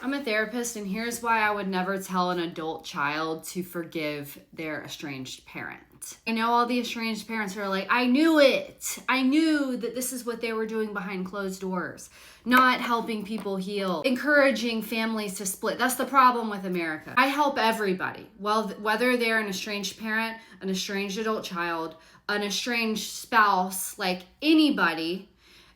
I'm a therapist, and here's why I would never tell an adult child to forgive their estranged parent. I know all the estranged parents are like, I knew it. I knew that this is what they were doing behind closed doors, not helping people heal, encouraging families to split. That's the problem with America. I help everybody, well, whether they're an estranged parent, an estranged adult child, an estranged spouse, like anybody,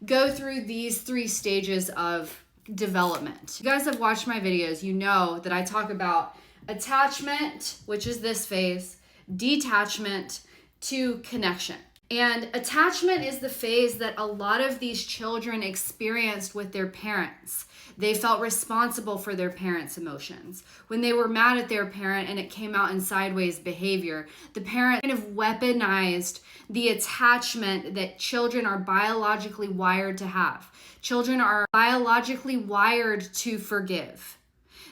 go through these 3 stages of development. You guys have watched my videos, you know that I talk about attachment, which is this phase, detachment to connection. And attachment is the phase that a lot of these children experienced with their parents. They felt responsible for their parents' emotions. When they were mad at their parent and it came out in sideways behavior, the parent kind of weaponized the attachment that children are biologically wired to have. Children are biologically wired to forgive.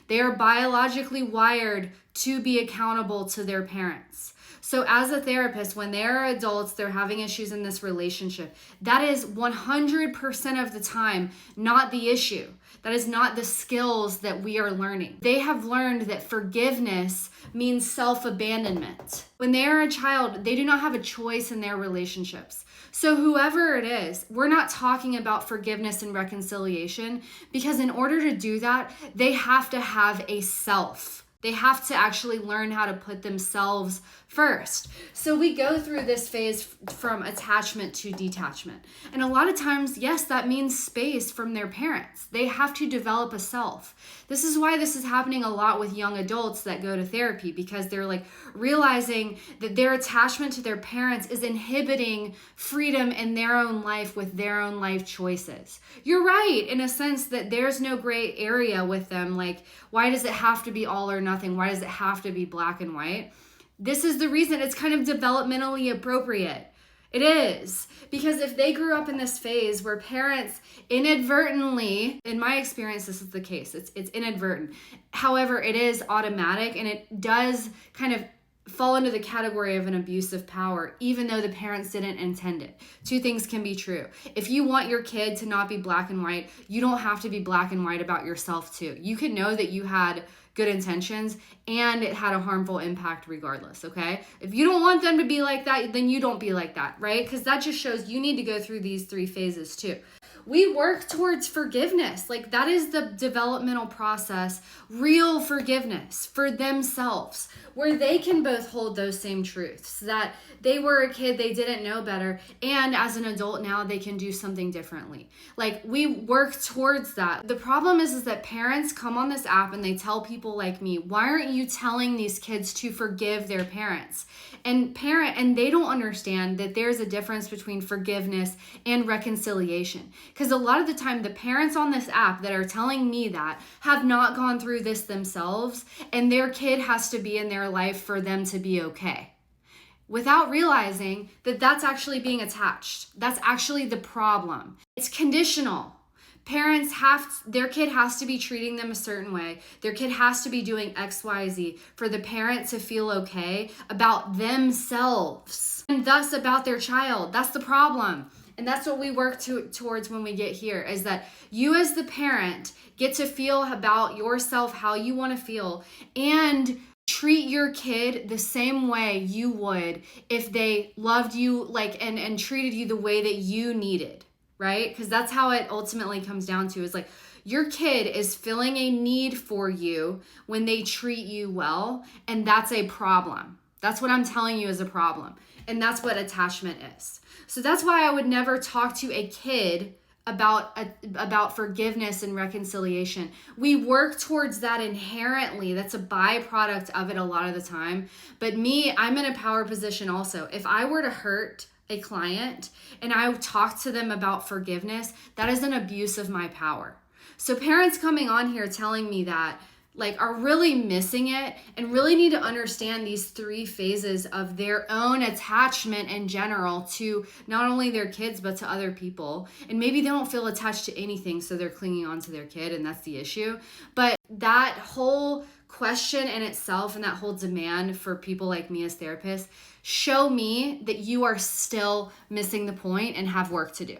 They are biologically wired to be accountable to their parents. So as a therapist, when they're adults, they're having issues in this relationship, that is 100% of the time not the issue. That is not the skills that we are learning. They have learned that forgiveness means self-abandonment. When they are a child, they do not have a choice in their relationships. So whoever it is, we're not talking about forgiveness and reconciliation, because in order to do that, they have to have a self. They have to actually learn how to put themselves first. So we go through this phase from attachment to detachment. And a lot of times, yes, that means space from their parents. They have to develop a self. This is why this is happening a lot with young adults that go to therapy, because they're like realizing that their attachment to their parents is inhibiting freedom in their own life with their own life choices. You're right, in a sense that there's no gray area with them. Like, why does it have to be all or nothing? Why does it have to be black and white? This is the reason it's kind of developmentally appropriate. It is. Because if they grew up in this phase where parents inadvertently, in my experience, this is the case, it's inadvertent. However, it is automatic, and it does kind of fall into the category of an abuse of power, even though the parents didn't intend it. 2 things can be true. If you want your kid to not be black and white, you don't have to be black and white about yourself too. You can know that you had good intentions and it had a harmful impact regardless, okay? If you don't want them to be like that, then you don't be like that, right? Because that just shows you need to go through these 3 phases too. We work towards forgiveness. Like, that is the developmental process, real forgiveness for themselves, where they can both hold those same truths, that they were a kid, they didn't know better, and as an adult now they can do something differently. Like, we work towards that. The problem is that parents come on this app and they tell people like me, why aren't you telling these kids to forgive their parents? And they don't understand that there's a difference between forgiveness and reconciliation. Because a lot of the time, the parents on this app that are telling me that have not gone through this themselves, and their kid has to be in their life for them to be okay, without realizing that that's actually being attached. That's actually the problem. It's conditional. Parents their kid has to be treating them a certain way. Their kid has to be doing X, Y, Z for the parent to feel okay about themselves and thus about their child. That's the problem. And that's what we work towards when we get here, is that you as the parent get to feel about yourself how you want to feel, and treat your kid the same way you would if they loved you, like, and treated you the way that you needed. Right? Because that's how it ultimately comes down to, is like, your kid is filling a need for you when they treat you well, and that's a problem. That's what I'm telling you is a problem. And that's what attachment is. So that's why I would never talk to a kid about forgiveness and reconciliation. We work towards that inherently. That's a byproduct of it a lot of the time. But me, I'm in a power position also. If I were to hurt a client and I talk to them about forgiveness, that is an abuse of my power. So parents coming on here telling me that, like, are really missing it and really need to understand these 3 phases of their own attachment in general to not only their kids but to other people. And maybe they don't feel attached to anything, so they're clinging on to their kid, and that's the issue. But that whole question in itself and that whole demand for people like me as therapists show me that you are still missing the point and have work to do.